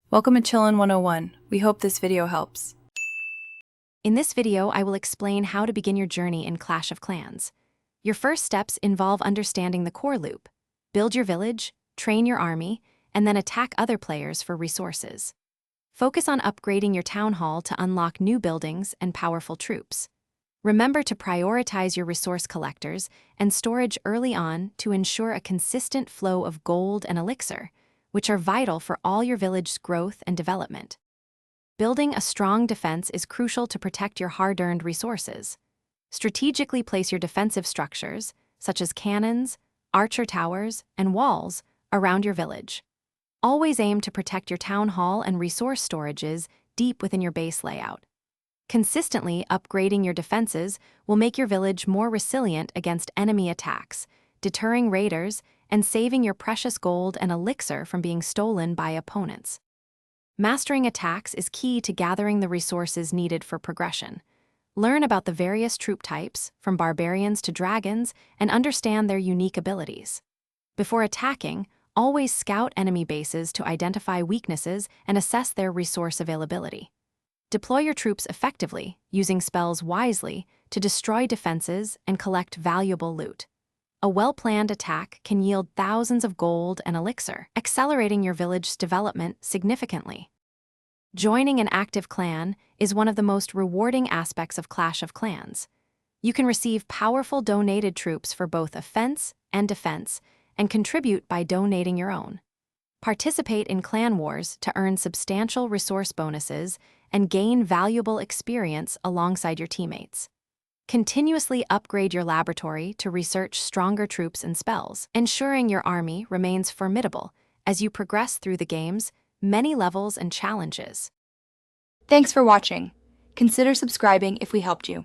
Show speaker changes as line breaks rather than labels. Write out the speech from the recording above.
Welcome to Chillin' 101. We hope this video helps.
In this video, I will explain how to begin your journey in Clash of Clans. Your first steps involve understanding the core loop. Build your village, train your army, and then attack other players for resources. Focus on upgrading your town hall to unlock new buildings and powerful troops. Remember to prioritize your resource collectors and storage early on to ensure a consistent flow of gold and elixir, which are vital for all your village's growth and development. Building a strong defense is crucial to protect your hard-earned resources. Strategically place your defensive structures, such as cannons, archer towers, and walls, around your village. Always aim to protect your town hall and resource storages deep within your base layout. Consistently upgrading your defenses will make your village more resilient against enemy attacks, deterring raiders and saving your precious gold and elixir from being stolen by opponents. Mastering attacks is key to gathering the resources needed for progression. Learn about the various troop types, from barbarians to dragons, and understand their unique abilities. Before attacking, always scout enemy bases to identify weaknesses and assess their resource availability. Deploy your troops effectively, using spells wisely to destroy defenses and collect valuable loot. A well-planned attack can yield thousands of gold and elixir, accelerating your village's development significantly. Joining an active clan is one of the most rewarding aspects of Clash of Clans. You can receive powerful donated troops for both offense and defense, and contribute by donating your own. Participate in clan wars to earn substantial resource bonuses and gain valuable experience alongside your teammates. Continuously upgrade your laboratory to research stronger troops and spells, ensuring your army remains formidable as you progress through the game's many levels and challenges.
Thanks for watching. Consider subscribing if we helped you.